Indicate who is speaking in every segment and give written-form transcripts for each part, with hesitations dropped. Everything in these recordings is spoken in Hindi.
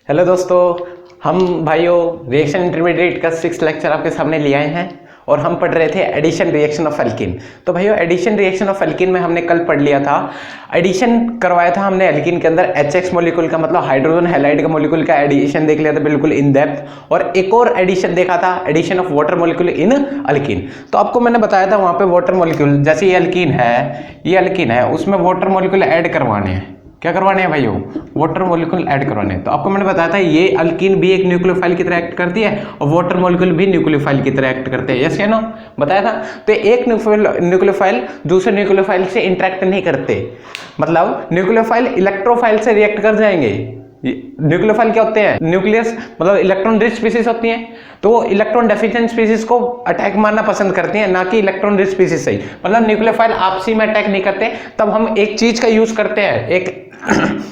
Speaker 1: हेलो दोस्तों, हम भाइयों रिएक्शन इंटरमीडिएट का 6th लेक्चर आपके सामने ले आए हैं और हम पढ़ रहे थे एडिशन रिएक्शन ऑफ एल्कीन। तो भाइयों एडिशन रिएक्शन ऑफ एल्कीन में हमने कल पढ़ लिया था, एडिशन करवाया था हमने एल्कीन के अंदर HX मॉलिक्यूल का, मतलब हाइड्रोजन हैलाइड का मॉलिक्यूल का एडिशन देख लिया था बिल्कुल इन डेप्थ। और एक और एडिशन देखा था, addition of water molecule in alkene. तो आपको मैंने बताया था वहां पे वाटर मॉलिक्यूल, जैसे ये एल्कीन है, उसमें वाटर मॉलिक्यूल ऐड करवाने हैं। क्या करवाने हैं भाइयों? वाटर मॉलिक्यूल ऐड करवाने हैं। तो आपको मैंने बताया था ये अल्कीन भी एक न्यूक्लियोफाइल की तरह एक्ट करती है और वाटर मॉलिक्यूल भी न्यूक्लियोफाइल की तरह एक्ट करते हैं। यस या नो? बताया था। तो एक न्यूक्लियोफाइल दूसरे न्यूक्लियोफाइल से इंटरेक्ट नहीं करते, मतलब न्यूक्लियोफाइल इलेक्ट्रोफाइल से रिएक्ट कर जाएंगे। न्यूक्लियोफाइल क्या होते हैं? न्यूक्लियस मतलब इलेक्ट्रॉन रिच स्पीसीज होती हैं, तो वो इलेक्ट्रॉन डेफिशिएंट स्पीसीज को अटैक मारना पसंद करती हैं, ना कि इलेक्ट्रॉन रिच स्पीसीज से। मतलब न्यूक्लियोफाइल आपसी में अटैक नहीं करते। तब हम एक चीज का यूज करते हैं, एक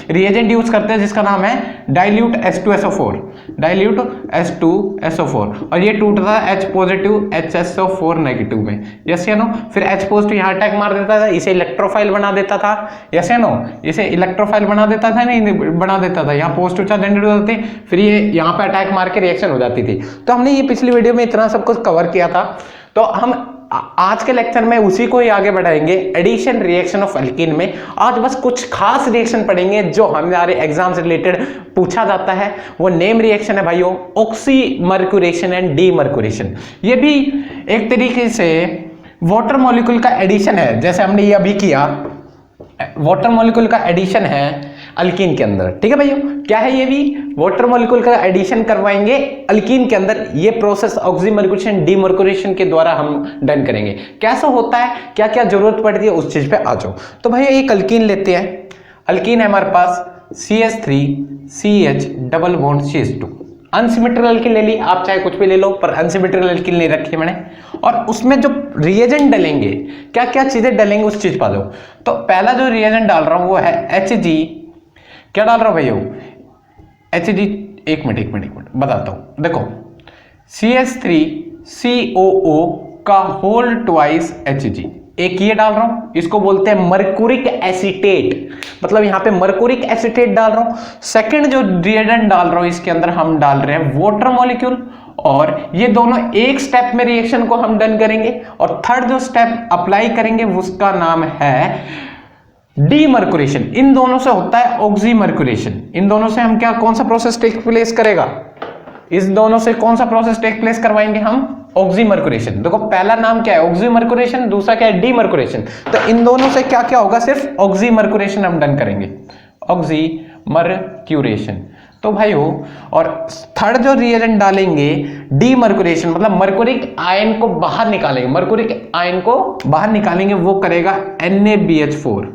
Speaker 1: रिएजेंट यूज करते हैं जिसका नाम है डाइल्यूट H2SO4, डाइल्यूट H2SO4, और ये टूटता है H पॉजिटिव HSO4 नेगेटिव में। यस या नो? फिर H पॉजिटिव यहाँ अटैक मार देता था, इसे इलेक्ट्रोफाइल बना देता था। यस या नो? इसे इलेक्ट्रोफाइल बना देता था, नहीं बना देता था, यहाँ पॉजिटिव चार्ज जनरेट हो जाते, फिर ये यहाँ पे अटैक मार के रिएक्शन हो जाती थी। तो हमने ये पिछली वीडियो में इतना सब कुछ कवर किया था। तो हम आज के लेक्चर में उसी को ही आगे बढ़ाएंगे, एडिशन रिएक्शन ऑफ एल्कीन में। आज बस कुछ खास रिएक्शन पढ़ेंगे जो हमारे एग्जाम से रिलेटेड पूछा जाता है। वो नेम रिएक्शन है भाइयों, ऑक्सीमर्क्यूरेशन एंड डीमर्क्यूरेशन। ये भी एक तरीके से वाटर मॉलिक्यूल का एडिशन है, जैसे हमने ये अभी किया, वाटर मॉलिक्यूल का एडिशन है अल्कीन के अंदर। ठीक है भाइयों, क्या है? ये भी वाटर मॉलिक्यूल का एडिशन करवाएंगे अल्कीन के अंदर। ये प्रोसेस ऑक्सीमर्क्यूरेशन डीमर्क्यूरेशन के द्वारा हम डन करेंगे। कैसा होता है, क्या क्या जरूरत पड़ती है, उस चीज पे आ जाओ। तो भैया एक अल्कीन लेते हैं। अल्कीन है हमारे पास CH3CH double bond CH2। Unsymmetrical alkyne ले ली, आप चाहे कुछ भी ले लो, पर अनसिमेट्रिकल अल्कीन नहीं रखी मैंने। और उसमें जो रिएजेंट डलेंगे, क्या क्या चीजें डलेंगे उस चीज पा दो। तो पहला जो रिएजेंट डाल रहा हूं वो है Hg। क्या डाल रहा हूं भैया? Hg, एक मिनट बताता हूं। देखो, CH3COO का होल ट्वाइस Hg, एक ये डाल रहा हूं, इसको बोलते हैं मर्कुरिक एसीटेट, मतलब यहां पे मर्कुरिक एसीटेट डाल रहा हूं। सेकंड जो रिएजेंट डाल रहा हूं इसके अंदर हम डाल रहे हैं वाटर मॉलिक्यूल, और ये दोनों एक स्टेप में रिएक्शन को हम डन करेंगे। और थर्ड जो स्टेप अप्लाई करेंगे उसका नाम है डीमर्क्यूरेशन। इन दोनों से होता है ऑक्सीमर्क्यूरेशन। इन दोनों से हम कौन सा प्रोसेस टेक प्लेस करेगा? इस दोनों से कौन सा प्रोसेस टेक प्लेस करवाएंगे हम? ऑक्सीमर्क्यूरेशन। देखो पहला नाम क्या है? ऑक्सीमर्क्यूरेशन, दूसरा क्या है? डीमर्क्यूरेशन। तो इन दोनों से क्या क्या होगा? सिर्फ ऑक्सीमर्क्यूरेशन हम डन करेंगे, ऑक्सीमर्क्यूरेशन। तो भाइयों, और थर्ड जो रिएजेंट डालेंगे डीमर्क्यूरेशन, मतलब मर्कुरिक आयन को बाहर निकालेंगे, मर्कुरिक आयन को बाहर निकालेंगे, वो करेगा NaBH4।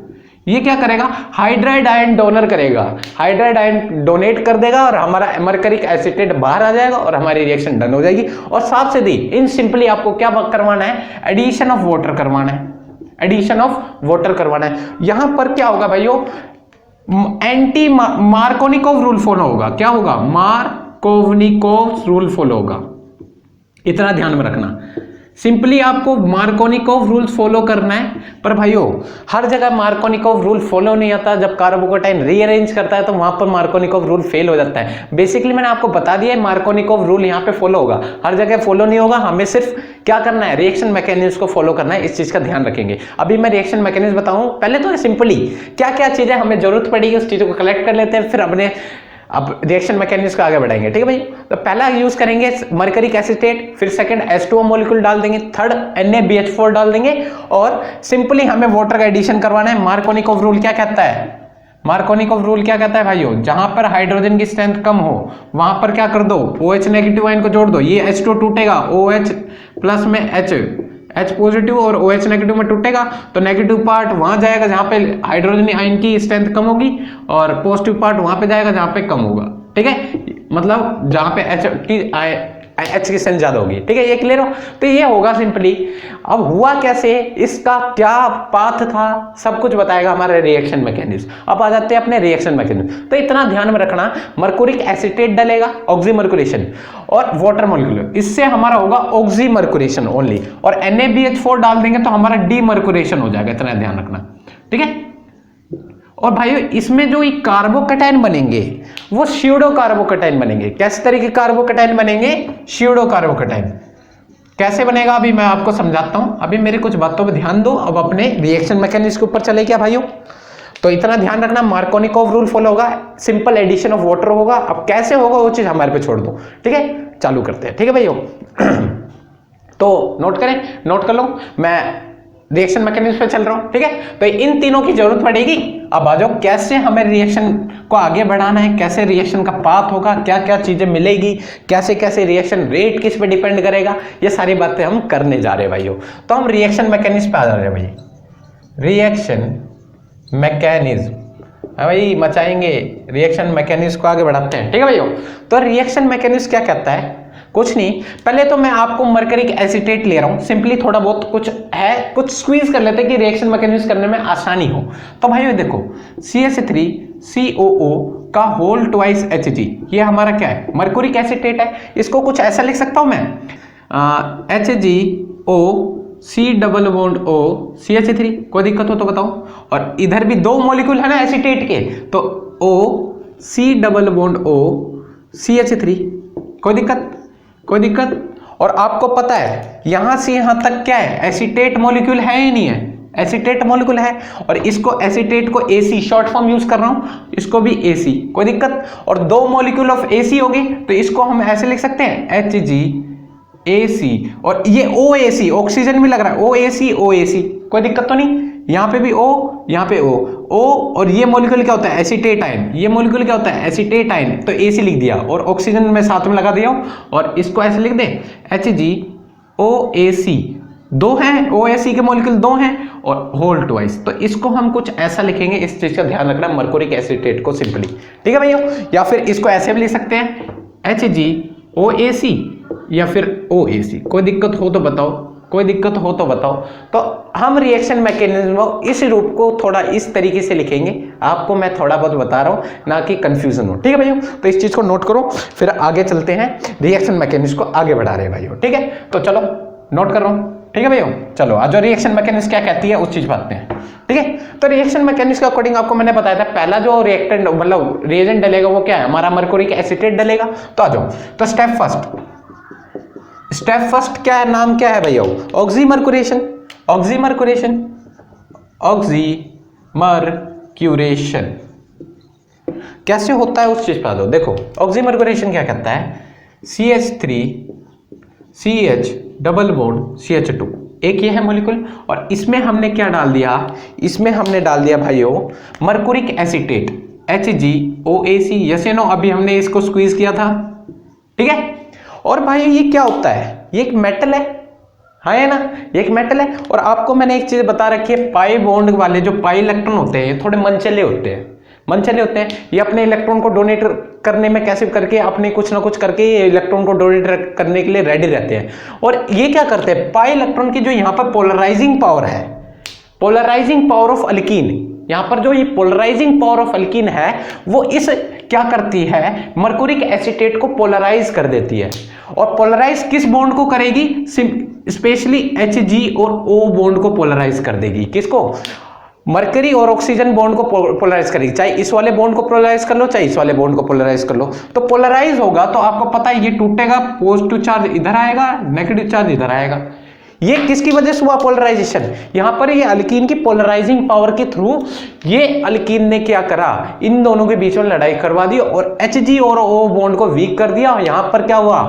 Speaker 1: ये क्या करेगा? हाइड्राइड आयन डोनर करेगा, हाइड्राइड आयन डोनेट कर देगा और हमारा मर्करिक एसीटेट बाहर आ जाएगा और हमारी रिएक्शन डन हो जाएगी। और साथ से दी इन सिंपली आपको क्या करवाना है? एडिशन ऑफ वाटर करवाना है, एडिशन ऑफ वाटर करवाना है। यहां पर क्या होगा भाइयों? एंटी मार्कोनिकोव रूल फॉलो होगा। क्या होगा? मार्कोनिकोव रूल फॉलो होगा। इतना ध्यान में रखना, सिंपली आपको मार्कोनिकोव रूल फॉलो करना है। पर भाइयों हर जगह मार्कोनिकोव रूल फॉलो नहीं आता। जब कार्बोकेटाइन रीअरेंज करता है तो वहां पर मार्कोनिकोव रूल फेल हो जाता है। बेसिकली मैंने आपको बता दिया है मार्कोनिकोव रूल यहाँ पे फॉलो होगा, हर जगह फॉलो नहीं होगा। हमें सिर्फ क्या करना है? रिएक्शन मैकेनिज्म को फॉलो करना है। इस चीज का ध्यान रखेंगे। अभी मैं रिएक्शन मैकेनिज्म बताऊं, पहले तो सिंपली क्या क्या चीजें हमें जरूरत पड़ेगी उस चीजों को कलेक्ट कर लेते हैं, फिर अपने अब रिएक्शन मैकेनिज्म को आगे बढ़ाएंगे। ठीक है भाई? तो पहला यूज करेंगे मर्करिक एसीटेट, फिर सेकंड H2O मॉलिक्यूल डाल देंगे, थर्ड NaBH4 डाल देंगे, और सिंपली हमें वाटर का एडिशन करवाना है। मार्कोनिकोव रूल क्या कहता है? मार्कोनिकोव रूल क्या कहता है भाइयों? जहां पर हाइड्रोजन की स्ट्रेंथ कम हो वहां पर क्या कर दो? OH नेगेटिव आयन को जोड़ दो, ये H2 टूटेगा, OH प्लस में H पॉजिटिव और OH नेगेटिव में टूटेगा, तो नेगेटिव पार्ट वहां जाएगा जहां पे हाइड्रोजन आयन की स्ट्रेंथ कम होगी, और पॉजिटिव पार्ट वहां पे जाएगा जहां पे कम होगा। ठीक है? मतलब जहां पे H की स्ट्रेंथ ज्यादा होगी। ठीक है? ये क्लियर हो? तो ये होगा सिंपली। अब हुआ कैसे, इसका क्या पाथ था, सब कुछ बताएगा हमारा रिएक्शन मैकेनिज्म। अब आ जाते हैं अपने रिएक्शन मैकेनिज्म। तो इतना ध्यान में रखना, मर्कुरिक एसीटेट डलेगा, ऑक्सीमर्क्यूरेशन, और वाटर मॉलिक्यूल, इससे हमारा होगा ऑक्सीमर्क्यूरेशन ओनली, और NaBH4 डाल देंगे तो हमारा डीमर्क्यूरेशन हो जाएगा। इतना ध्यान रखना। ठीक है? और भाइयों इसमें जो ये कार्बोकैटायन बनेंगे वो स्यूडो कार्बोकैटायन बनेंगे। कैसे तरीके कार्बोकैटायन बनेंगे? Pseudo carbocation. कैसे बनेगा अभी मैं आपको समझाता हूं, अभी मेरी कुछ बातों पर ध्यान दो। अब अपने रिएक्शन मैकेनिज्म के ऊपर चले क्या भाइयों? तो इतना ध्यान रखना, मार्कोनिकोव रूल फॉलो होगा, सिंपल एडिशन ऑफ वाटर होगा। अब कैसे होगा वो चीज हमारे पे छोड़ दो, ठीक है? चालू करते हैं, ठीक है भाइयों? तो नोट करें, नोट कर लो, मैं रिएक्शन मैकेनिज्म पे चल रहा हूं, ठीक है? तो इन तीनों की जरूरत पड़ेगी। अब आ जाओ, कैसे हमें रिएक्शन को आगे बढ़ाना है, कैसे रिएक्शन का पाथ होगा, क्या क्या चीजें मिलेगी, कैसे कैसे रिएक्शन रेट किस पे डिपेंड करेगा, ये सारी बातें हम करने जा रहे हैं भाइयों। तो हम रिएक्शन मैकेनिज्म पे आ जा रहे हैं भाई। रिएक्शन मैकेनिज्म भाई मचाएंगे, रिएक्शन मैकेनिज्म को आगे बढ़ाते हैं, ठीक है भाइयों? तो रिएक्शन मैकेनिज्म क्या कहता है? कुछ नहीं, पहले तो मैं आपको मरकरिक एसीटेट ले रहा हूं, सिंपली थोड़ा बहुत कुछ है, कुछ स्क्वीज कर लेते हैं कि रिएक्शन मैकेनिज्म करने में आसानी हो। तो भाइयों देखो, CH3COO का होल ट्वाइस Hg, ये हमारा क्या है? मरकुरिक एसीटेट है। इसको कुछ ऐसा लिख सकता हूं मैं, HgO C double bond O CH3, कोई दिक्कत हो तो बताओ। और इधर भी दो मॉलिक्यूल है ना एसीटेट के, तो O C double bond O CH3, कोई दिक्कत? कोई दिक्कत? और आपको पता है यहां से यहां तक क्या है? एसीटेट मॉलिक्यूल है ही नहीं है, एसीटेट मॉलिक्यूल है। और इसको एसीटेट को AC शॉर्ट फॉर्म यूज कर रहा हूं, इसको भी AC, कोई दिक्कत? और दो मॉलिक्यूल ऑफ AC होगी तो इसको हम ऐसे लिख सकते हैं HgAC, और ये OAC, ऑक्सीजन भी लग रहा है, OAC, कोई दिक्कत तो नहीं? यहां पे भी O, यहां पे O, और ये मॉलिक्यूल क्या होता है? Acetate ion. ये मॉलिक्यूल क्या होता है? एसीटेट आयन, तो AC लिख दिया और ऑक्सीजन में साथ में लगा दिया और इसको ऐसे लिख दे HgOAC। दो हैं OAC के मॉलिक्यूल, दो हैं और होल ट्वाइस, तो इसको हम कुछ ऐसा लिखेंगे, इस चीज का ध्यान रखना, मरकुरिक एसीटेट को सिंपली, ठीक है भैया? या फिर इसको ऐसे भी लिख सकते हैं HgOAC या फिर OAC, कोई दिक्कत हो तो बताओ, कोई दिक्कत हो तो बताओ। तो हम रिएक्शन मैकेनिज्म इस रूप को थोड़ा इस तरीके से लिखेंगे, आपको मैं थोड़ा बहुत बता रहा हूं ना कि कंफ्यूजन हो, ठीक है भाइयों? तो इस चीज को नोट करो, फिर आगे चलते हैं, रिएक्शन मैकेनिज्म को आगे बढ़ा रहे हैं भाइयों, ठीक है? तो चलो नोट कर रहा हूं, ठीक है भाइयों? चलो आज जो रिएक्शन मैकेनिज्म क्या कहती है उस चीज बात हैं, ठीक है? तो रिएक्शन मैकेनिज्म के अकॉर्डिंग आपको मैंने बताया था, पहला जो रिएक्टेंट मतलब रिएजेंट डलेगा वो क्या है? हमारा मरकुरिक एसीटेट डलेगा। तो आ जाओ, तो स्टेप फर्स्ट क्या है? नाम क्या है भैया? ऑक्सीमर्कुरेशन, ऑक्सीमर्कुरेशन, ऑक्सीमर्क्यूरेशन। कैसे होता है उस चीज पर दो। देखो ऑक्सीमर्कुरेशन क्या कहता है? CH3CH डबल बॉन्ड CH2, एक ये है मॉलिक्यूल, और इसमें हमने क्या डाल दिया? इसमें हमने डाल दिया भाइयों मरकुरिक एसीटेट HgOAC, यस या नो? अभी हमने इसको स्क्वीज किया था, ठीक है? और भाई ये क्या होता है? ये एक मेटल है, हाँ है ना? ये एक मेटल है। और आपको मैंने एक चीज बता रखी है, पाई बॉन्ड वाले जो पाई इलेक्ट्रॉन होते हैं थोड़े मनचले होते हैं, मनचले होते हैं। ये अपने इलेक्ट्रॉन को डोनेट करने में कैसे करके अपने कुछ ना कुछ करके ये इलेक्ट्रॉन को डोनेट करने के लिए रेडी रहते हैं। और ये क्या करते हैं? पाई इलेक्ट्रॉन की जो यहाँ पर पोलराइजिंग पावर है, पोलराइजिंग पावर ऑफ अल्कीन, यहां पर जो ये पोलराइजिंग पावर ऑफ अल्कीन है वो इस क्या करती है? मरकुरिक एसीटेट को पोलराइज कर देती है। और पोलराइज किस बॉन्ड को करेगी? स्पेशली Hg और O बॉन्ड को पोलराइज कर देगी। किसको? मरकरी और ऑक्सीजन बॉन्ड को पोलराइज करेगी। चाहे इस वाले बॉन्ड को पोलराइज कर लो, चाहे इस वाले बॉन्ड को पोलराइज कर लो। तो पोलराइज होगा तो आपको पता है ये टूटेगा, पॉजिटिव चार्ज इधर आएगा, नेगेटिव चार्ज इधर आएगा। ये किसकी वजह से हुआ पोलराइजेशन? यहां पर ये अल्कीन की पोलराइजिंग पावर के थ्रू ये अल्कीन ने क्या करा? इन दोनों के बीच में लड़ाई करवा दी और Hg और O बॉन्ड को वीक कर दिया। यहां पर क्या हुआ?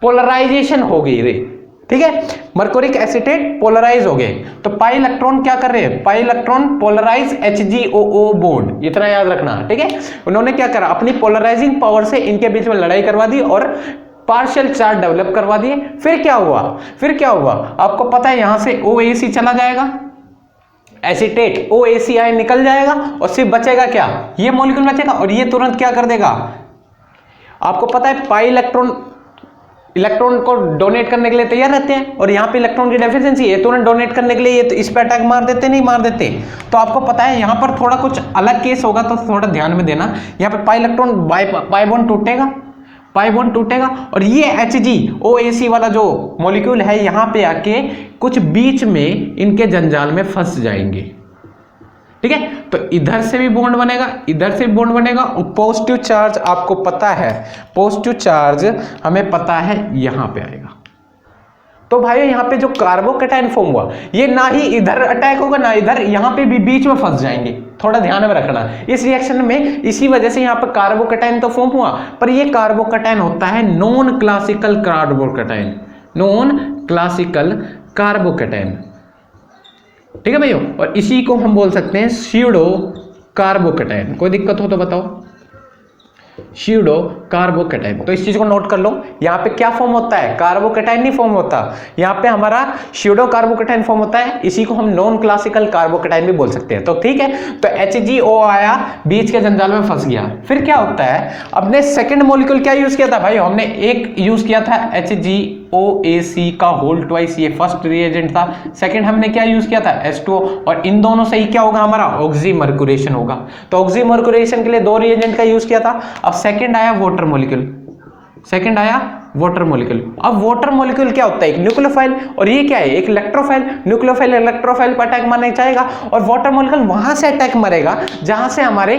Speaker 1: पोलराइजेशन हो गई रे, ठीक है? मरकुरिक एसीटेट पोलराइज हो गए। तो पाई इलेक्ट्रॉन क्या कर रहे हैं? Pi electron polarise HgOO bond, इतना याद रखना, ठीक है? उन्होंने क्या करा? अपनी पोलराइजिंग पावर से इनके बीच में लड़ाई करवा दी और पार्शियल चार्ज डेवलप करवा दिए। फिर क्या हुआ? फिर क्या हुआ? आपको पता है यहां से OAC चला जाएगा, एसीटेट OAC आयन निकल जाएगा और सिर्फ बचेगा क्या? ये मॉलिक्यूल बचेगा। और ये तुरंत क्या कर देगा? आपको पता है पाई इलेक्ट्रॉन को डोनेट करने के लिए तैयार रहते हैं और यहाँ पे इलेक्ट्रॉन की डेफिशिएंसी है, तुरंत डोनेट करने के लिए ये तो इस पे अटैक मार देते, नहीं मार देते? तो आपको पता है यहाँ पर थोड़ा कुछ अलग केस होगा, तो थोड़ा ध्यान में देना। यहाँ पे पाई इलेक्ट्रॉन पाई बॉन्ड टूटेगा, पाई बॉन्ड टूटेगा और ये HgOAC वाला जो मॉलिक्यूल है यहाँ पे आके कुछ बीच में इनके जंजाल में फंस जाएंगे। ठीक है। तो इधर से भी बॉन्ड बनेगा, इधर से भी बॉन्ड बनेगा, और पॉजिटिव चार्ज आपको पता है, पॉजिटिव चार्ज हमें पता है यहां पे आएगा। तो भाई यहाँ पे जो कार्बोकैटायन फॉर्म हुआ, ये ना ही इधर अटैक होगा ना इधर, यहाँ पे भी बीच में फंस जाएंगे, थोड़ा ध्यान में रखना इस रिएक्शन में। इसी वजह से यहाँ पे कार्बोकैटायन तो फॉर्म हुआ, पर ये कार्बोकैटायन होता है non classical carbocation, non classical carbocation, ठीक है भैया। और इसी को हम बोल सकते हैं स्यूडो कार्बोकैटायन। कोई दिक्कत हो तो बताओ, स्यूडो कार्बोकैटायन। तो इस चीज को नोट कर लो, यहाँ पे क्या फॉर्म होता है, कार्बोकैटायन नहीं फॉर्म होता, यहाँ पे हमारा स्यूडो कार्बोकैटायन फॉर्म होता है। इसी को हम नॉन क्लासिकल कार्बोकैटायन भी बोल सकते हैं। तो ठीक है, तो HgO आया, बीच के जंजाल में फंस गया। फिर क्या होता है, अपने सेकंड मॉलिक्यूल क्या यूज किया था भाई, हमने एक यूज किया था HgOAC का होल ट्वाइस, ये फर्स्ट रिएजेंट था। सेकंड हमने क्या यूज किया था, H2O, और इन दोनों से ही क्या होगा हमारा ऑक्सीमर्कुरेशन होगा। तो ऑक्सीमर्कुरेशन के लिए दो रिएजेंट का यूज किया था। अब सेकंड आया वाटर मॉलिक्यूल, सेकंड आया वाटर मॉलिक्यूल। अब वाटर मॉलिक्यूल क्या होता है, एक न्यूक्लियोफाइल, और ये क्या है, एक इलेक्ट्रोफाइल। न्यूक्लियोफाइल इलेक्ट्रोफाइल पर अटैक मारना चाहेगा, और वाटर मॉलिक्यूल वहां से अटैक मारेगा जहां से हमारे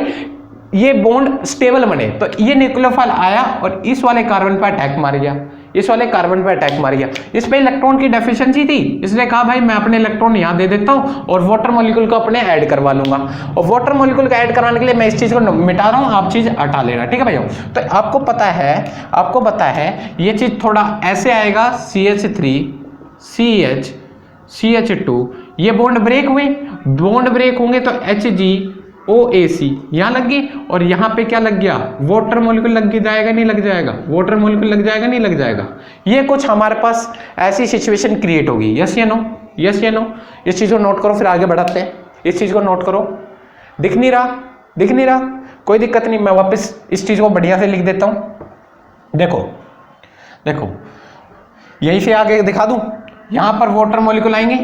Speaker 1: ये बॉन्ड स्टेबल बने। तो ये न्यूक्लियोफाइल आया और इस वाले कार्बन पर अटैक मार गया, इस वाले कार्बन पर अटैक मार गया। इस पे इलेक्ट्रॉन की डेफिशिएंसी थी, इसने कहा भाई मैं अपने इलेक्ट्रॉन यहां दे देता हूं और वाटर मॉलिक्यूल को अपने ऐड करवा लूंगा। और वाटर मॉलिक्यूल को ऐड कराने के लिए मैं इस चीज को मिटा रहा हूं, आप चीज हटा लेना, ठीक है भैया। तो आपको पता है, आपको पता है ये चीज थोड़ा ऐसे आएगा, CH3 CH CH2, ये बॉन्ड ब्रेक हुए, बॉन्ड ब्रेक होंगे तो HgOAC यहां लग गई, और यहां पे क्या लग गया, वाटर मॉलिक्यूल लग जाएगा नहीं लग जाएगा, वाटर मॉलिक्यूल लग जाएगा नहीं लग जाएगा। ये कुछ हमारे पास ऐसी सिचुएशन क्रिएट होगी, यस या नो, यस या नो। इस चीज को नोट करो, फिर आगे बढ़ाते हैं। इस चीज को नोट करो, दिख नहीं रहा, दिख नहीं रहा, कोई दिक्कत नहीं, मैं वापस इस चीज को बढ़िया से लिख देता हूं। देखो देखो, यहीं से आगे दिखा दूं, यहां पर वाटर मॉलिक्यूल आएंगे,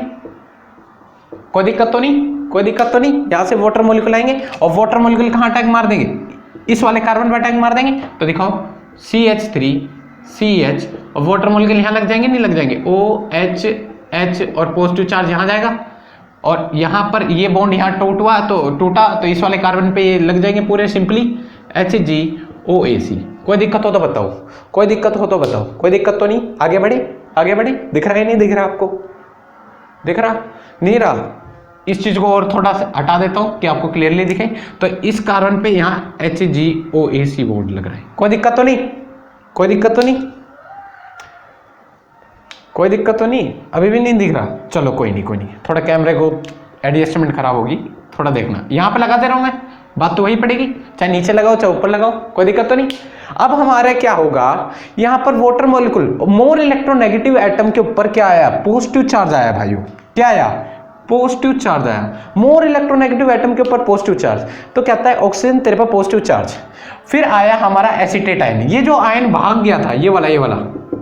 Speaker 1: कोई दिक्कत तो नहीं, कोई दिक्कत तो नहीं। यहां से वाटर मॉलिक्यूल आएंगे और वाटर मॉलिक्यूल कहां अटैक मार देंगे, इस वाले कार्बन पर अटैक मार देंगे। तो दिखाओ CH3 CH, और वाटर मॉलिक्यूल यहां लग जाएंगे नहीं लग जाएंगे, OH और पॉजिटिव चार्ज यहां जाएगा, और यहां पर ये बॉन्ड यहां टूटा तो इस वाले कार्बन पे ये लग जाएंगे पूरे सिंपली HgOAC। कोई दिक्कत हो तो बताओ, कोई दिक्कत हो तो बताओ, कोई दिक्कत तो नहीं। आगे बढ़े, आगे बढ़े, दिख रहा है नहीं दिख रहा आपको, दिख रहा नहीं रहा। इस चीज को और थोड़ा सा हटा देता हूं कि आपको क्लियरली दिखे। तो इस कार्बन पे यहां HgOAC बॉन्ड लग रहा है, कोई दिक्कत तो नहीं, कोई दिक्कत तो नहीं, कोई दिक्कत तो नहीं, अभी भी नहीं दिख रहा। चलो कोई नहीं, कोई नहीं, थोड़ा कैमरे को एडजस्टमेंट खराब होगी, थोड़ा देखना। यहां पे लगा दे रहा हूं मैं, बात तो वही पड़ेगी, चाहे नीचे लगाओ चाहे ऊपर लगाओ, कोई दिक्कत तो नहीं। अब हमारे क्या होगा, यहां पर water molecule more electronegative atom के ऊपर क्या आया, पॉजिटिव चार्ज आया भाइयों, क्या आया, पॉजिटिव चार्ज आया। मोर इलेक्ट्रोनेगेटिव एटम के ऊपर पॉजिटिव चार्ज, तो कहता है ऑक्सीजन तेरे पर पॉजिटिव चार्ज। फिर आया हमारा एसीटेट आयन, ये जो आयन भाग गया था, ये वाला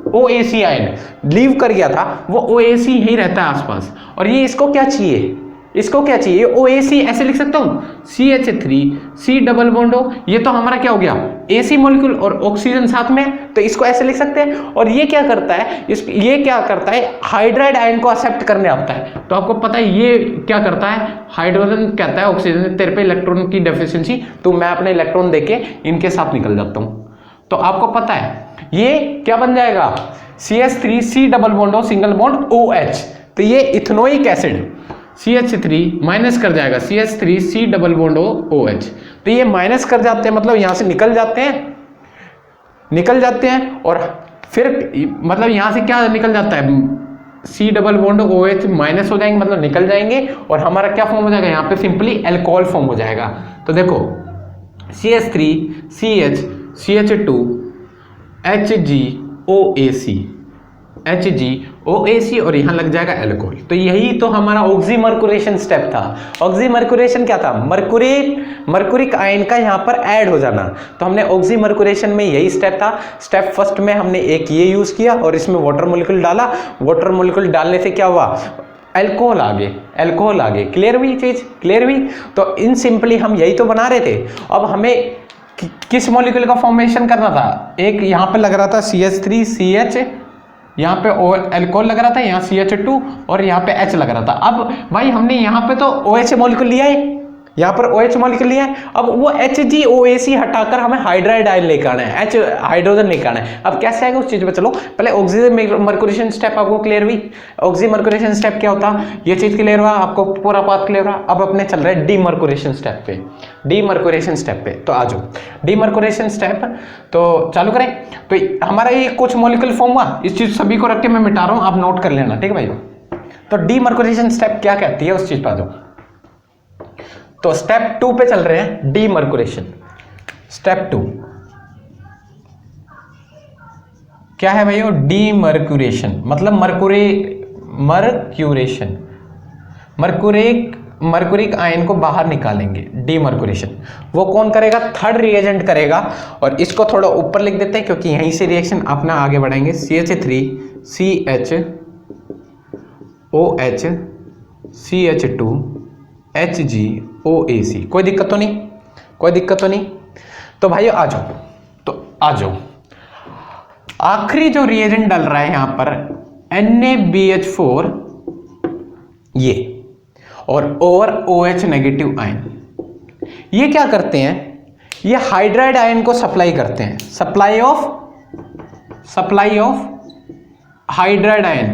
Speaker 1: OAC आयन लीव कर गया था, वो OAC ही रहता है आसपास। और ये इसको क्या चाहिए, इसको क्या चाहिए, OAC ऐसे लिख सकता हूं, CH3 C डबल बॉन्ड हो, ये तो हमारा क्या हो गया, AC मॉलिक्यूल और ऑक्सीजन साथ में, तो इसको ऐसे लिख सकते हैं। और ये क्या करता है, ये क्या करता है, हाइड्राइड आयन को एक्सेप्ट करने आता है। तो आपको पता है ये क्या करता है, हाइड्रोजन कहता है ऑक्सीजन तेरे पे इलेक्ट्रॉन की डेफिशिएंसी, तो मैं अपने इलेक्ट्रॉन देके इनके साथ निकल जाता हूं। तो आपको पता है ये क्या बन जाएगा, CH3 C डबल बॉन्ड हो, सिंगल बॉन्ड OH, तो ये इथेनोइक एसिड CH3 माइनस कर जाएगा, CH3 C double bond OH, तो ये माइनस कर जाते हैं, मतलब यहां से निकल जाते हैं, निकल जाते हैं। और फिर मतलब यहां से क्या निकल जाता है, C double bond OH minus हो जाएंगे, मतलब निकल जाएंगे, और हमारा क्या फॉर्म हो जाएगा, यहाँ पे सिंपली अल्कोहल फॉर्म हो जाएगा। तो देखो CH3 CH CH2 HgOAC और यहां लग जाएगा अल्कोहल। तो यही तो हमारा ऑक्सीमर्कुरेशन स्टेप था। ऑक्सीमर्कुरेशन क्या था, मर्कुरिक आयन का यहां पर ऐड हो जाना। तो हमने ऑक्सीमर्कुरेशन में यही स्टेप था। स्टेप फर्स्ट में हमने एक ये यूज किया और इसमें वाटर मॉलिक्यूल डाला, वाटर मॉलिक्यूल डालने से क्या हुआ, अल्कोहल आगे, अल्कोहल आगे। क्लियर हुई चीज, क्लियर हुई। तो इन सिंपली हम यही तो बना रहे थे। अब हमें किस मॉलिक्यूल का फॉर्मेशन करना था, एक यहां पे लग रहा था CH3 CH, यहाँ पे अल्कोहल लग रहा था, यहाँ CH2 और यहाँ पे H लग रहा था। अब भाई हमने यहाँ पे तो OH मॉलिक्यूल लिया है, यहाँ पर OH मॉलिक्यूल लिया है, अब वो HgOAC हटाकर हमें हाइड्राइड आयन लेकर आना है, H हाइड्रोजन लेकर आना है। अब कैसे आएगा उस चीज पे चलो, पहले ऑक्सीजन मर्कुरेशन स्टेप आपको क्लियर हुई। ऑक्सीजन मर्कुरेशन स्टेप क्या होता है, ये चीज क्लियर हुआ आपको, पूरा पाथ क्लियर हुआ। अब अपने चल रहे डीमर्कुरेशन स्टेप पे, डीमर्कुरेशन स्टेप पे। तो आ जाओ डीमर्कुरेशन स्टेप, तो चालू करें। तो हमारा ये कुछ मॉलिक्यूल फॉर्म हुआ, इस चीज सभी को रख के मैं मिटा रहा हूं, आप नोट कर लेना, ठीक है भाई। तो डीमर्कुरेशन स्टेप क्या कहती है उस चीज पर आ जाओ। तो स्टेप 2 पे चल रहे हैं, डीमर्कुरेशन। स्टेप 2 क्या है भाइयों, डीमर्कुरेशन मतलब मर्क्यूरेशन, मर्कुरिक आयन को बाहर निकालेंगे, डीमर्कुरेशन। वो कौन करेगा, थर्ड रिएजेंट करेगा। और इसको थोड़ा ऊपर लिख देते हैं क्योंकि यहीं से रिएक्शन अपना आगे बढ़ाएंगे। CH3CHOH CH2 HgOAC। कोई दिक्कत तो नहीं, कोई दिक्कत तो नहीं। तो भाइयों आ जाओ, तो आ जाओ, आखिरी जो रिएजेंट डल रहा है यहां पर NaBH4 ये, और OH नेगेटिव आयन, ये क्या करते हैं, ये हाइड्राइड आयन को सप्लाई करते हैं, सप्लाई ऑफ हाइड्राइड आयन।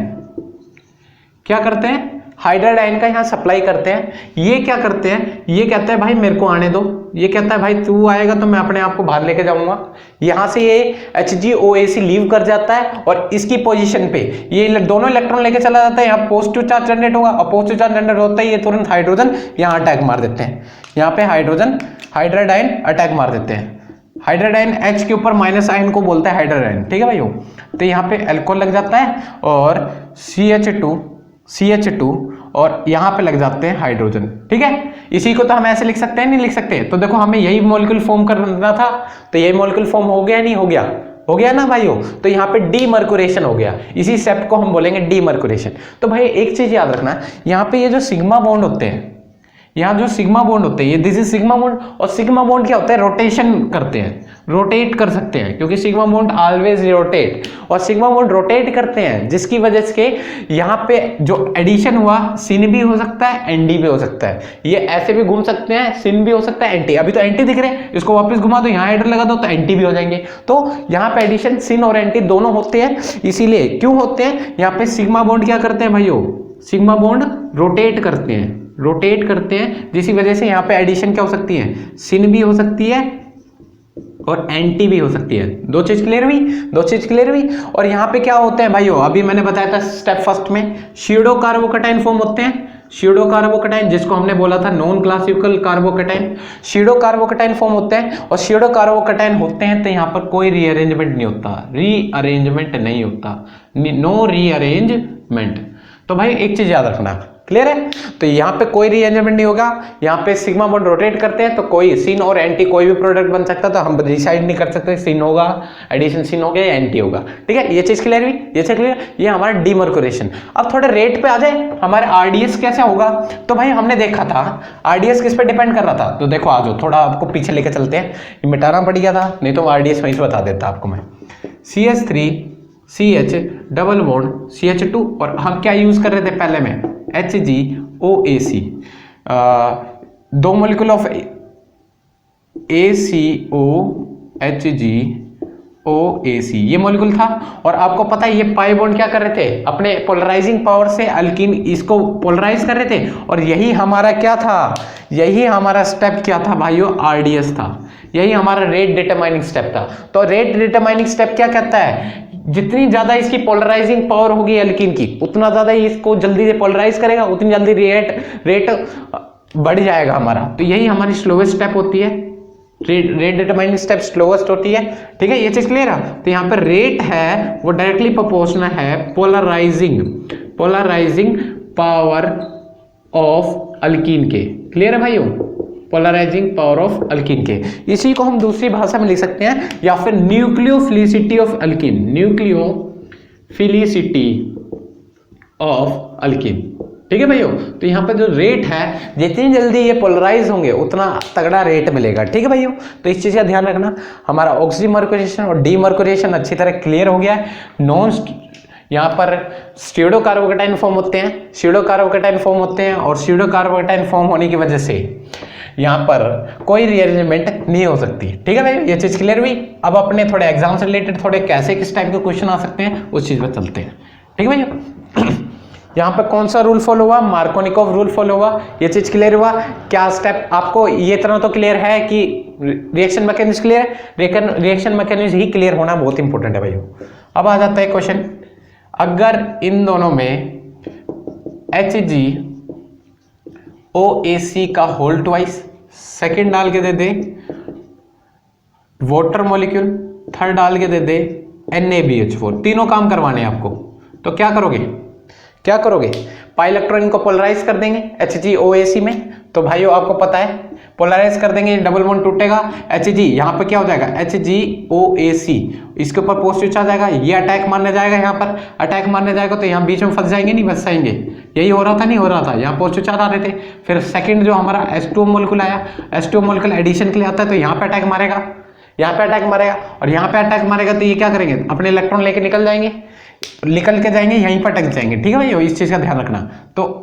Speaker 1: क्या करते हैं, हाइड्राइड आयन का यहां सप्लाई करते हैं। ये क्या करते हैं, ये कहता है भाई मेरे को आने दो, ये कहता है भाई तू आएगा तो मैं अपने आप को बाहर लेके जाऊंगा। यहां से ये HgOAC लीव कर जाता है और इसकी पोजीशन पे ये दोनों इलेक्ट्रॉन लेके चला जाता है। यहाँ पॉजिटिव चार्ज जनरेट होगा और पॉजिटिव चार्ज जनरेट होता है, ये तुरंत हाइड्रोजन यहाँ अटैक मार देते हैं। यहाँ पे हाइड्राइड आयन अटैक मार देते हैं। हाइड्राइड आयन H के ऊपर माइनस आयन को बोलता है हाइड्राइड आयन, ठीक है भाइयों। तो यहाँ पे एल्कोहल लग जाता है और CH2 और यहाँ पे लग जाते हैं हाइड्रोजन, ठीक है। इसी को तो हम ऐसे लिख सकते हैं, नहीं लिख सकते। तो देखो हमें यही मॉलिक्यूल फॉर्म करना था, तो यही मॉलिक्यूल फॉर्म हो गया नहीं, हो गया ना भाइयों। तो यहाँ पे डीमर्कुरेशन हो गया, इसी स्टेप को हम बोलेंगे डीमर्कुरेशन। तो भाई एक चीज याद रखना, यहाँ पे ये जो सिग्मा बॉन्ड होते हैं, यहाँ जो सिग्मा बॉन्ड होते हैं, ये दिस इज सिग्मा बॉन्ड। और सिग्मा बॉन्ड क्या होता है, रोटेशन करते हैं, रोटेट कर सकते हैं, क्योंकि सिग्मा बॉन्ड ऑलवेज रोटेट, और सिग्मा बॉन्ड रोटेट करते हैं, जिसकी वजह से यहाँ पे जो एडिशन हुआ सिन भी हो सकता है, एंटी भी हो सकता है। ये ऐसे भी घूम सकते हैं, सिन भी हो सकता है, एंटी। अभी तो एंटी दिख रहे हैं, इसको वापस घुमा दो, यहाँ हेडर लगा दो तो एंटी भी हो जाएंगे। तो यहाँ पे एडिशन सिन और एंटी दोनों होते हैं। इसीलिए क्यों होते हैं, यहाँ पे सिग्मा बॉन्ड क्या करते हैं भाइयों, सिग्मा बॉन्ड रोटेट करते हैं, जिसकी वजह से यहाँ पे एडिशन क्या हो सकती है, सिन भी हो सकती है और एंटी भी हो सकती है। दो चीज क्लियर हुई। और यहाँ पे क्या होते हैं भाइयों, अभी मैंने बताया था स्टेप फर्स्ट में स्यूडो कार्बोकैटायन फॉर्म होते हैं, स्यूडो कार्बोकैटायन, जिसको हमने बोला था non classical carbocation. Pseudo carbocation form होते हैं, और स्यूडो कार्बोकैटायन होते हैं तो यहाँ पर कोई रीअरेंजमेंट नहीं होता, नो रीअरेंजमेंट। तो भाई एक चीज याद रखना, क्लियर है। तो यहाँ पे कोई रीअरेंजमेंट नहीं होगा, यहाँ पे सिग्मा बॉन्ड रोटेट करते हैं, तो कोई सिन और एंटी कोई भी प्रोडक्ट बन सकता है, तो हम डिसाइड नहीं कर सकते सिन होगा, एडिशन सिन हो गया या एंटी होगा, ठीक है। ये चीज क्लियर हुई, ये हमारा डीमर्कुरेशन। अब थोड़े रेट पे आ जाए, हमारे RDS कैसे होगा। तो भाई हमने देखा था RDS किस पे डिपेंड कर रहा था, तो देखो आ जाओ थोड़ा आपको पीछे लेके चलते हैं, ये मिटाना पड़ गया था, नहीं तो RDS वहीं से बता देता आपको मैं। CH3CH डबल बॉन्ड CH2, और हम क्या यूज कर रहे थे पहले में, HgOAC, दो मॉलिक्यूल ऑफ ACOHgOAC ये मॉलिक्यूल था। और आपको पता है ये पाई बॉन्ड क्या कर रहे थे, अपने पोलराइजिंग पावर से अल्कीन इसको पोलराइज कर रहे थे। और यही हमारा क्या था, यही हमारा स्टेप क्या था भाइयों, RDS था, यही हमारा रेट डिटरमाइनिंग स्टेप था। तो रेट डिटरमाइनिंग स्टेप क्या कहता है, जितनी ज्यादा इसकी पोलराइजिंग पावर होगी अल्कीन की, उतना ज्यादा इसको जल्दी से पोलराइज करेगा, उतनी जल्दी रेट बढ़ जाएगा हमारा। तो यही हमारी स्लोवेस्ट स्टेप होती है, रेट डिटरमाइनिंग स्टेप स्लोवेस्ट होती है, ठीक है। ये चीज क्लियर है। तो यहाँ पर रेट है वो डायरेक्टली प्रोपोर्शनल है पोलराइजिंग पावर ऑफ अल्कीन के, क्लियर है भाइयों, पोलराइजिंग पावर ऑफ अल्कीन के। इसी को हम दूसरी भाषा में लिख सकते हैं, या फिर nucleophilicity of alkyne, nucleophilicity of alkyne, ठीक है भाइयों। तो यहाँ पे जो रेट है, जितनी जल्दी ये पोलराइज होंगे उतना तगड़ा रेट मिलेगा, ठीक है भाइयों। तो इस चीज का ध्यान रखना। हमारा ऑक्सीमर्कुरेशन और डीमर्कुरेशन अच्छी तरह क्लियर हो गया है। यहाँ पर स्यूडो कार्बोकैटायन फॉर्म होते हैं, और स्यूडो कार्बोकैटायन फॉर्म होने की वजह से यहाँ पर कोई रीअरेंजमेंट नहीं हो सकती। ठीक है भाई, ये चीज क्लियर हुई। अब अपने थोड़े एग्जाम से रिलेटेड थोड़े कैसे किस टाइप के क्वेश्चन आ सकते हैं उस चीज पर चलते हैं। ठीक है भैया, यहाँ पे कौन सा रूल फॉलो हुआ, मार्कोनिकॉफ रूल फॉलो हुआ, ये चीज क्लियर हुआ। क्या स्टेप आपको ये तरह तो क्लियर है कि रिएक्शन मैकेनिज्म क्लियर है, रिएक्शन मैकेनिज्म ही क्लियर होना बहुत इंपॉर्टेंट है भाई। अब आ जाता है क्वेश्चन, अगर इन दोनों में HgOAC का होल ट्वाइस, सेकेंड डाल के दे दे वाटर मॉलिक्यूल, थर्ड डाल के दे दे NaBH4, तीनों काम करवाने हैं आपको, तो क्या करोगे, क्या करोगे, पाई इलेक्ट्रॉन को पोलराइज कर देंगे HgOAC में। तो भाइयों आपको पता है पोलराइज कर देंगे, डबल बॉन्ड टूटेगा, Hg यहाँ पे क्या हो जाएगा HgOAC, इसके ऊपर पॉजिटिव चार्ज आएगा, ये अटैक मारने जाएगा, यहाँ पर अटैक मारने जाएगा तो यहाँ बीच में फंस जाएंगे, नहीं फंस जाएंगे, यही हो रहा था, नहीं हो रहा था, यहाँ पॉजिटिव चार्ज आ रहे थे। फिर सेकंड जो हमारा H2O मोलिक्यूल आया, H2O मोलिक्यूल एडिशन के लिए आता है तो यहाँ पे अटैक मारेगा, यहाँ पे अटैक मारेगा और यहाँ पे अटैक मारेगा, तो ये क्या करेंगे, अपने इलेक्ट्रॉन लेके निकल जाएंगे, निकल के जाएंगे, यहीं पर अटक जाएंगे। ठीक है भाई, इस चीज का ध्यान रखना। तो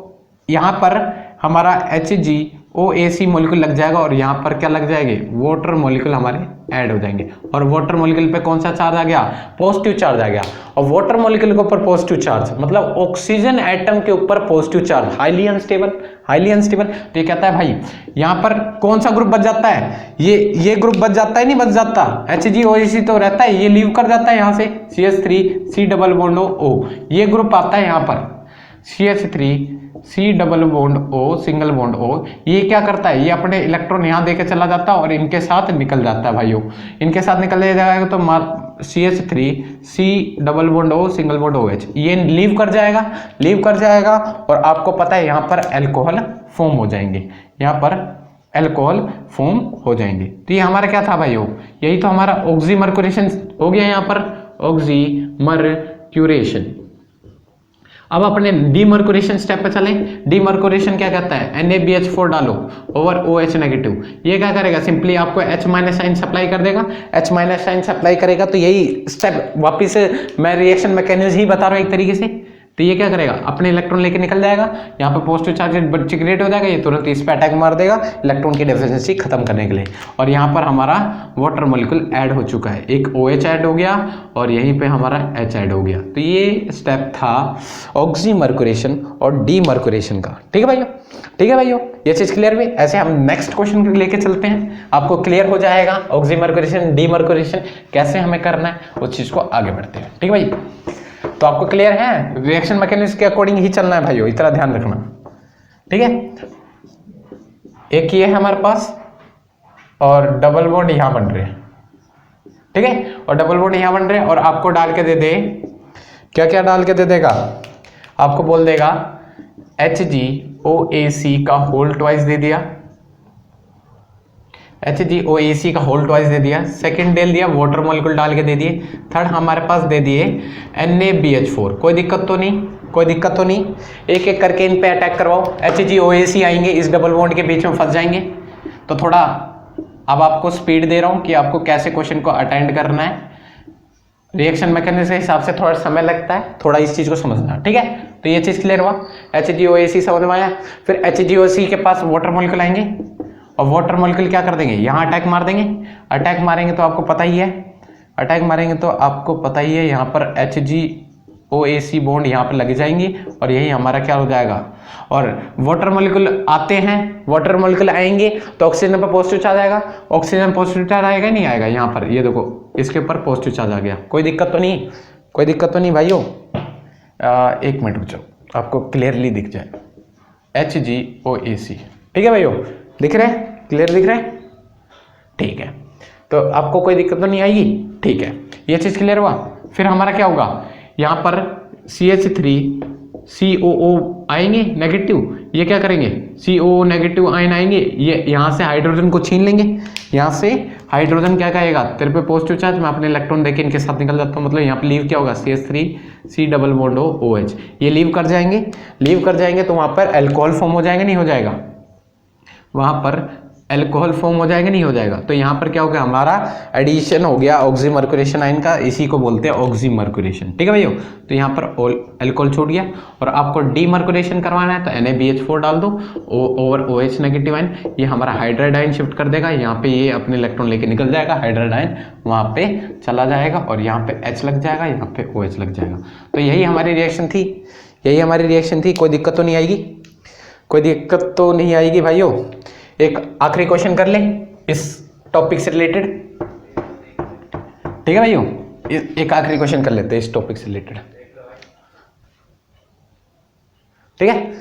Speaker 1: यहाँ पर हमारा HgOAC मोलिक्यूल लग जाएगा और यहाँ पर क्या लग जाएंगे, वाटर मोलिक्यूल हमारे ऐड हो जाएंगे, और वाटर मोलिक्यूल पे कौन सा चार्ज आ गया, पॉजिटिव चार्ज आ गया, और वाटर मोलिक्यूल के ऊपर पॉजिटिव चार्ज मतलब ऑक्सीजन एटम के ऊपर positive charge, highly unstable, highly unstable. तो ये कहता है भाई यहाँ पर कौन सा ग्रुप बच जाता है, ये ग्रुप बच जाता है, नहीं बच जाता, HgOAC तो रहता है, ये लीव कर जाता है यहाँ से CH3 C double bond O, ये ग्रुप आता है यहाँ पर CH3 C double bond O single bond O, ये क्या करता है, ये अपने इलेक्ट्रॉन यहाँ देके चला जाता है और इनके साथ निकल जाता है भाइयों, इनके साथ निकल जाएगा तो CH3 C double bond O single bond OH, ये लीव कर जाएगा, लीव कर जाएगा और आपको पता है यहाँ पर अल्कोहल फॉर्म हो जाएंगे, यहाँ पर अल्कोहल फॉर्म हो जाएंगे। तो ये हमारा क्या था भाइयों, यही तो हमारा ऑक्सीमर्क्यूरेशन हो गया, यहाँ पर ऑक्सीमर्क्यूरेशन। अब अपने डीमर्क्यूरेशन स्टेप पे चलें। डीमर्क्यूरेशन क्या कहता है, NaBH4 डालो ओवर OH नेगेटिव, ये क्या करेगा, सिंपली आपको H माइनस साइन सप्लाई कर देगा, H माइनस साइन सप्लाई करेगा। तो यही स्टेप वापिस मैं रिएक्शन मैकेनिज्म ही बता रहा हूँ एक तरीके से। तो ये क्या करेगा, अपने इलेक्ट्रॉन लेके निकल जाएगा, यहाँ पे पॉजिटिव चार्ज क्रिएट हो जाएगा, ये तुरंत इस पे अटैक मार देगा इलेक्ट्रॉन की डेफिशिएंसी खत्म करने के लिए। और यहाँ पर हमारा वाटर मॉलिक्यूल ऐड हो चुका है, एक OH ऐड हो गया और यहीं पे हमारा H ऐड हो गया। तो ये स्टेप था ऑक्सीमर्क्यूरेशन और डीमर्क्यूरेशन का। ठीक है भाइयों, ठीक है भाइयों, ये चीज क्लियर हुई। ऐसे हम नेक्स्ट क्वेश्चन लेके चलते हैं, आपको क्लियर हो जाएगा ऑक्सीमर्क्यूरेशन डीमर्क्यूरेशन कैसे हमें करना है, उस चीज को आगे बढ़ते हैं। ठीक है भाई, तो आपको क्लियर है, रिएक्शन मैकेनिज्म के अकॉर्डिंग ही चलना है भाइयों, इतना ध्यान रखना। ठीक है, एक ये है हमारे पास और डबल बॉन्ड यहां बन रहे हैं। ठीक है, और डबल बॉन्ड यहां बन रहे हैं और आपको डाल के दे दे, क्या क्या डाल के दे देगा, आपको बोल देगा HgOAC का होल ट्वाइस दे दिया, HgOAC का होल ट्वाइस दे दिया, सेकंड दे दिया वाटर मॉलिक्यूल डाल के दे दिए, थर्ड हमारे पास दे दिए NaBH4। कोई दिक्कत तो नहीं, कोई दिक्कत तो नहीं, एक एक करके इन पे अटैक करवाओ। HgOAC आएंगे, इस डबल बॉन्ड के बीच में फंस जाएंगे। तो थोड़ा अब आपको स्पीड दे रहा हूं कि आपको कैसे क्वेश्चन को अटेंड करना है, रिएक्शन मैकेनिज्म के हिसाब से थोड़ा समय लगता है, थोड़ा इस चीज को समझना। ठीक है, तो ये चीज क्लियर हुआ, HgOAC समझ में आया। फिर HgOAC के पास वाटर मॉलिक्यूल आएंगे और वाटर मॉलिक्यूल क्या कर देंगे, यहाँ अटैक मार देंगे, अटैक मारेंगे तो आपको पता ही है, अटैक मारेंगे तो आपको पता ही है, यहाँ पर HgOAC बॉन्ड यहाँ पर लग जाएंगी और यही हमारा क्या हो जाएगा। और वाटर मॉलिक्यूल आते हैं, वाटर मॉलिक्यूल आएंगे तो ऑक्सीजन पर पॉजिटिव चार्ज आएगा, ऑक्सीजन पॉजिटिव चार्ज आएगा, नहीं आएगा, यहाँ पर ये देखो इसके ऊपर पॉजिटिव चार्ज आ गया। कोई दिक्कत तो नहीं, कोई दिक्कत तो नहीं भाइयों। एक मिनट रुक जाओ, आपको क्लियरली दिख जाए HgOAC। ठीक है भाइयों, दिख रहे हैं, क्लियर दिख रहे हैं, ठीक है, तो आपको कोई दिक्कत तो नहीं आएगी। ठीक है, ये चीज क्लियर हुआ। फिर हमारा क्या होगा, यहाँ पर CH3COO आएंगे नेगेटिव, ये क्या करेंगे, COO नेगेटिव आयन आएंगे, ये यहाँ से हाइड्रोजन को छीन लेंगे, यहाँ से हाइड्रोजन क्या कहेगा, तेरे पे पॉजिटिव चार्ज, मैं अपने इलेक्ट्रॉन देके इनके साथ निकल जाता हूँ, मतलब यहाँ पे लीव क्या होगा, CH3C डबल बॉन्ड OH, ये लीव कर जाएंगे, लीव कर जाएंगे तो वहाँ पर अल्कोहल फॉर्म हो जाएंगे, नहीं हो जाएगा, वहाँ पर अल्कोहल फॉर्म हो जाएगा, नहीं हो जाएगा। तो यहाँ पर क्या हो गया, हमारा एडिशन हो गया ऑक्सीमर्क्यूरेशन आयन का, इसी को बोलते हैं ऑक्सीमर्क्यूरेशन। ठीक है भैया, तो यहाँ पर अल्कोहल छूट गया। और आपको डीमर्क्यूरेशन करवाना है तो NaBH4 डाल दो ओवर OH नेगेटिव आयन, ये हमारा हाइड्राइड आयन शिफ्ट कर देगा। यहाँ पे ये अपने इलेक्ट्रॉन लेके निकल जाएगा, हाइड्राइड आयन वहाँ पे चला जाएगा और यहाँ पे H लग जाएगा, यहाँ पे OH लग जाएगा। तो यही हमारी रिएक्शन थी, यही हमारी रिएक्शन थी। कोई दिक्कत तो नहीं आएगी, कोई दिक्कत तो नहीं आएगी भाइयों। एक आखिरी क्वेश्चन कर ले इस टॉपिक से रिलेटेड। ठीक है भाइयों, एक आखिरी क्वेश्चन कर लेते हैं इस टॉपिक से रिलेटेड। ठीक है,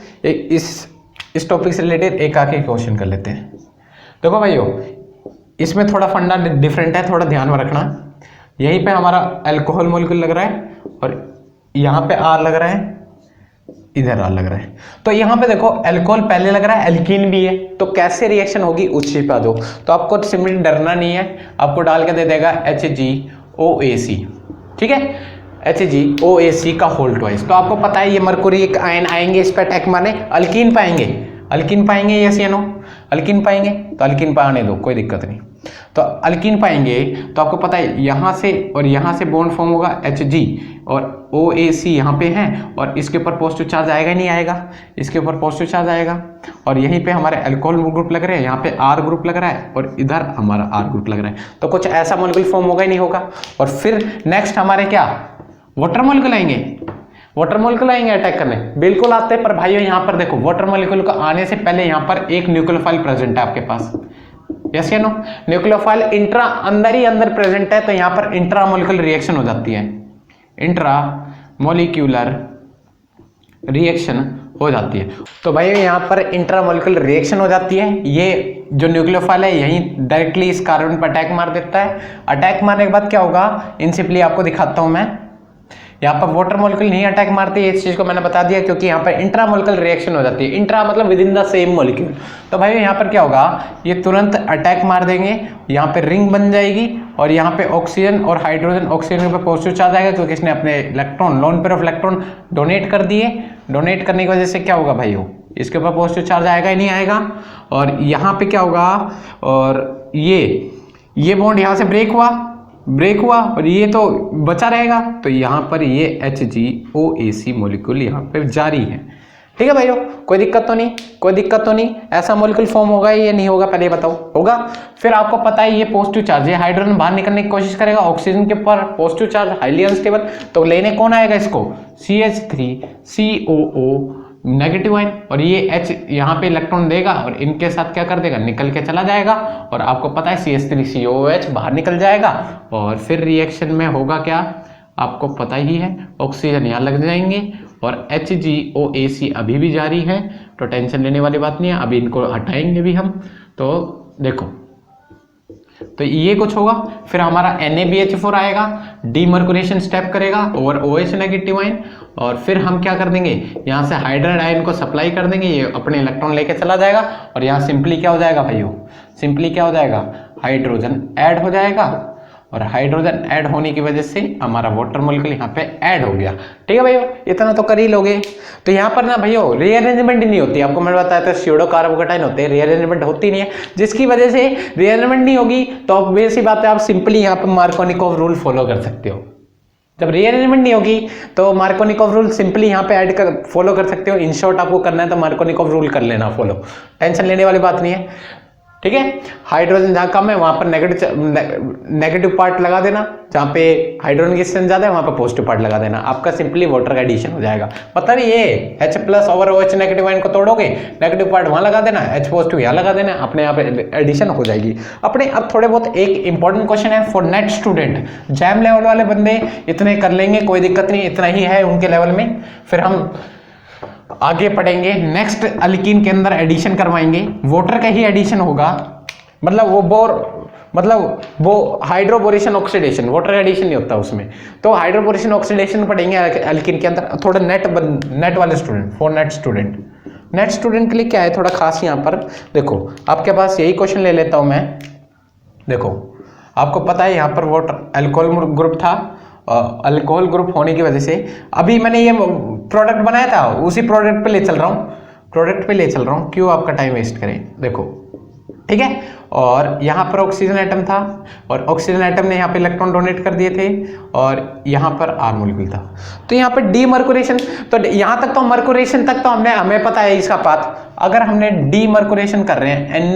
Speaker 1: इस टॉपिक से रिलेटेड एक आखिरी क्वेश्चन कर लेते हैं। देखो भाइयों, इसमें थोड़ा फंडा डिफरेंट है, थोड़ा ध्यान में रखना। यहीं पे हमारा अल्कोहल मॉलिक्यूल लग रहा है और यहाँ पे R लग रहा है, इधर R लग रहा है। तो यहाँ पे देखो अल्कोहल पहले लग रहा है, एल्कीन भी है, तो कैसे रिएक्शन होगी उस चीज पे आ जाओ। तो आपको सिंपली डरना नहीं है, आपको डाल के दे देगा HgOAc। ठीक है, HgOAc का होल ट्वाइस। तो आपको पता है ये मर्कुरी आयन आएंगे, इस पर अटैक मारने, अल्कीन पाएंगे, अल्कीन पाएंगे, यस या नो, अल्कीन पाएंगे तो अल्कीन पाने दो, कोई दिक्कत नहीं। तो अल्कीन पाएंगे तो आपको पता है यहाँ से और यहाँ से बॉन्ड फॉर्म होगा Hg और OAc यहाँ पे है, और इसके ऊपर पॉजिटिव चार्ज आएगा ही नहीं आएगा, इसके ऊपर पॉजिटिव चार्ज आएगा। और यहीं पे हमारे अल्कोहल ग्रुप लग रहे हैं, यहाँ पे R ग्रुप लग रहा है और इधर हमारा R ग्रुप लग रहा है। तो कुछ ऐसा मॉलिक्यूल फॉर्म होगा ही नहीं होगा। और फिर नेक्स्ट हमारे क्या वाटर मॉलिक्यूल आएंगे, वाटर मॉलिक्यूल आएंगे अटैक करने, बिल्कुल आते हैं। पर भाइयों यहाँ पर देखो वाटर मॉलिक्यूल को आने से पहले यहाँ पर एक न्यूक्लियोफाइल प्रेजेंट है आपके पास, यस या नो। न्यूक्लियोफाइल इंट्रा अंदर ही अंदर प्रेजेंट है, तो यहाँ पर इंट्रा मॉलिक्यूलर रिएक्शन हो जाती है, इंट्रा मॉलिक्यूलर रिएक्शन हो जाती है। तो भाई यहाँ पर इंट्रा मॉलिक्यूलर रिएक्शन हो जाती है। ये जो न्यूक्लियोफाइल है यहीं डायरेक्टली इस कार्बन पर अटैक मार देता है। अटैक मारने के बाद क्या होगा, इन सिंपली आपको दिखाता हूं मैं। यहाँ पर वाटर मॉलिक्यूल नहीं अटैक मारते, इस चीज को मैंने बता दिया, क्योंकि यहाँ पर इंट्रा मॉलिक्यूलर रिएक्शन हो जाती है। इंट्रा मतलब with in the same molecule. तो भाई यहाँ पर क्या होगा, ये तुरंत अटैक मार देंगे, यहाँ पे रिंग बन जाएगी और यहाँ पे ऑक्सीजन और हाइड्रोजन, ऑक्सीजन पे पॉजिटिव चार्ज आएगा क्योंकि इसने अपने electron, lone pair of electron donate कर दिए। डोनेट करने की वजह से क्या होगा भाइयों, इसके ऊपर पॉजिटिव चार्ज आएगा ही नहीं आएगा। और यहाँ पे क्या होगा, और ये बॉन्ड यहाँ से ब्रेक हुआ और ये तो बचा रहेगा, तो यहाँ पर ये HgOAc मॉलिक्यूल यहाँ पे जारी है। ठीक है भाइयों, कोई दिक्कत तो नहीं, कोई दिक्कत तो नहीं। ऐसा मॉलिक्यूल फॉर्म होगा या नहीं होगा, पहले बताओ, होगा। फिर आपको पता है ये पॉजिटिव चार्ज है, हाइड्रोजन बाहर निकलने की कोशिश करेगा, ऑक्सीजन के ऊपर पॉजिटिव चार्ज, हाईली अनस्टेबल, तो लेने कौन आएगा इसको, CH3COO नेगेटिव आयन, और ये H यहाँ पे इलेक्ट्रॉन देगा और इनके साथ क्या कर देगा, निकल के चला जाएगा। और आपको पता है CH3COOH बाहर निकल जाएगा और फिर रिएक्शन में होगा क्या, आपको पता ही है, ऑक्सीजन यहाँ लग जाएंगे और HgOAc अभी भी जारी है, तो टेंशन लेने वाली बात नहीं है, अभी इनको हटाएंगे भी हम। तो देखो, तो ये कुछ होगा। फिर हमारा NaBH4 आएगा, डीमर्कुरेशन स्टेप करेगा ओवर OH नेगेटिव आयन, और फिर हम क्या कर देंगे, यहाँ से हाइड्राइड आयन को सप्लाई कर देंगे, ये अपने इलेक्ट्रॉन लेके चला जाएगा और यहाँ सिंपली क्या हो जाएगा भाइयों, सिंपली क्या हो जाएगा, हाइड्रोजन ऐड हो जाएगा। और हाइड्रोजन ऐड होने की वजह से हमारा वाटर मॉलिक्यूल यहाँ पे ऐड हो गया। ठीक है भैया, इतना तो कर ही लोगे। तो यहाँ पर ना भैया रीअरेंजमेंट ही नहीं होती, आपको मैंने बताया था स्यूडो कार्बोकेटाइन होते हैं, रीअरेंजमेंट होती नहीं है, जिसकी वजह से रीअरेंजमेंट नहीं होगी तो ऑब्वियस सी बात है, आप सिंपली यहाँ पे मार्कोनिकोव रूल फॉलो कर सकते हो। जब रीअरेंजमेंट नहीं होगी तो मार्कोनिकोव रूल सिंपली यहाँ पे ऐड कर फॉलो कर सकते हो। इन शॉर्ट आपको करना है तो मार्कोनिकोव रूल कर लेना फॉलो, टेंशन लेने वाली बात नहीं है। ठीक है, हाइड्रोजन जहाँ कम है वहां पर नेगेटिव पार्ट लगा देना, जहाँ पे हाइड्रोजन की स्ट्रेंथ ज्यादा है वहां पर पॉजिटिव पार्ट लगा देना, आपका सिंपली वाटर का एडिशन हो जाएगा। मतलब ये H+ over OH negative ion को तोड़ोगे, नेगेटिव पार्ट वहां लगा देना, H पॉजिटिव यहाँ लगा देना, अपने आप एडिशन हो जाएगी अपने। अब थोड़े बहुत एक इंपॉर्टेंट क्वेश्चन है for net student, jam level वाले बंदे इतने कर लेंगे, कोई दिक्कत नहीं, इतना ही है उनके लेवल में। फिर हम आगे पढ़ेंगे, नेक्स्ट अल्कीन के अंदर एडिशन करवाएंगे, वाटर का ही एडिशन होगा, मतलब वो हाइड्रोबोरेशन ऑक्सीडेशन, वाटर एडिशन नहीं होता उसमें। तो हाइड्रोबोरेशन ऑक्सीडेशन पढ़ेंगे अल्कीन के अंदर। थोड़ा नेट वाले स्टूडेंट, फॉर नेट स्टूडेंट के लिए क्या है थोड़ा खास, यहाँ पर देखो आपके पास यही क्वेश्चन ले लेता हूं मैं। देखो आपको पता है यहाँ पर वाटर अल्कोहल ग्रुप था, अल्कोहल ग्रुप होने की वजह से अभी मैंने ये प्रोडक्ट बनाया था, उसी प्रोडक्ट पे ले चल रहा हूँ, क्यों आपका टाइम वेस्ट करें। देखो ठीक है। और यहाँ पर ऑक्सीजन एटम था और ऑक्सीजन एटम ने यहाँ पे इलेक्ट्रॉन डोनेट कर दिए थे और यहाँ पर आर मॉलिक्यूल था। तो यहाँ पे डीमर्कुरेशन, तो यहाँ तक तो मर्कुरेशन तक तो हमें पता है इसका पाथ। अगर हमने डीमर्कुरेशन कर रहे हैं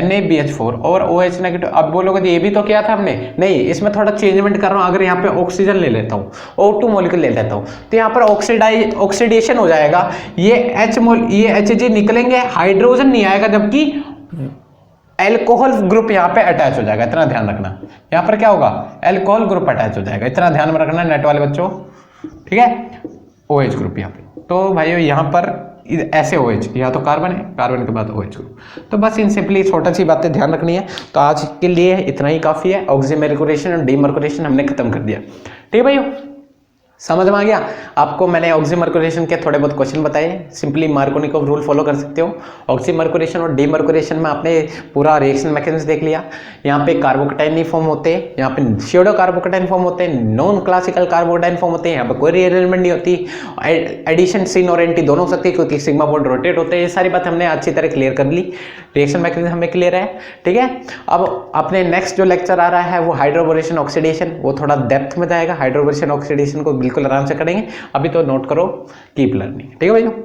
Speaker 1: NaBH4 और OH नेगेटिव, अब बोलोगे ये भी तो किया था हमने, नहीं इसमें थोड़ा चेंजमेंट कर रहा हूँ। अगर यहाँ पे ऑक्सीजन ले लेता हूँ, O2 मॉलिक्यूल ले लेता हूँ, तो यहाँ पर ऑक्सीडेशन हो जाएगा। ये Hg निकलेंगे, हाइड्रोजन नहीं आएगा, जबकि एल्कोहल ग्रुप यहाँ पे अटैच हो जाएगा। इतना ध्यान रखना, यहाँ पर क्या होगा, एल्कोहल ग्रुप अटैच हो जाएगा। इतना ध्यान में रखना नेट वाले बच्चों, ठीक है। OH ग्रुप यहाँ पे, तो भाइयों यहाँ पर ऐसे OH, या तो कार्बन है, कार्बन के बाद OH ग्रुप। तो बस इन सिंपली छोटा सी बातें ध्यान रखनी है। तो आज के लिए इतना ही काफी है। ऑक्सीमर्कुरेशन और डीमर्कुरेशन हमने खत्म कर दिया, ठीक है भाइयों, समझ में आ गया आपको। मैंने ऑक्सीमर्कुरेशन के थोड़े बहुत क्वेश्चन बताए, सिंपली मार्कोनिकोव रूल फॉलो कर सकते हो। ऑक्सीमर्कुरेशन और डीमर्कुरेशन में आपने पूरा रिएक्शन मैकेनिज्म देख लिया। यहाँ पे कार्बोकेटाइन नहीं फॉर्म होते, यहाँ पे स्यूडो कार्बोकेटाइन फॉर्म होते हैं, नॉन क्लासिकल कार्बोकेटाइन फॉर्म होते हैं, यहाँ पे कोई रीअरेंजमेंट नहीं होती। एडिशन सिन और एंटी दोनों हो सकती है, क्योंकि सिग्मा बॉन्ड रोटेट होते हैं। ये सारी बात हमने अच्छी तरह क्लियर कर ली, रिएक्शन मैकेनिज्म हमें क्लियर है, ठीक है। अब अपने नेक्स्ट जो लेक्चर आ रहा है वो हाइड्रोबोरेशन ऑक्सीडेशन, वो थोड़ा डेप्थ में जाएगा। हाइड्रोबोरेशन ऑक्सीडेशन को बिल्कुल आराम से करेंगे। अभी तो नोट करो, कीप लर्निंग, ठीक है भाई।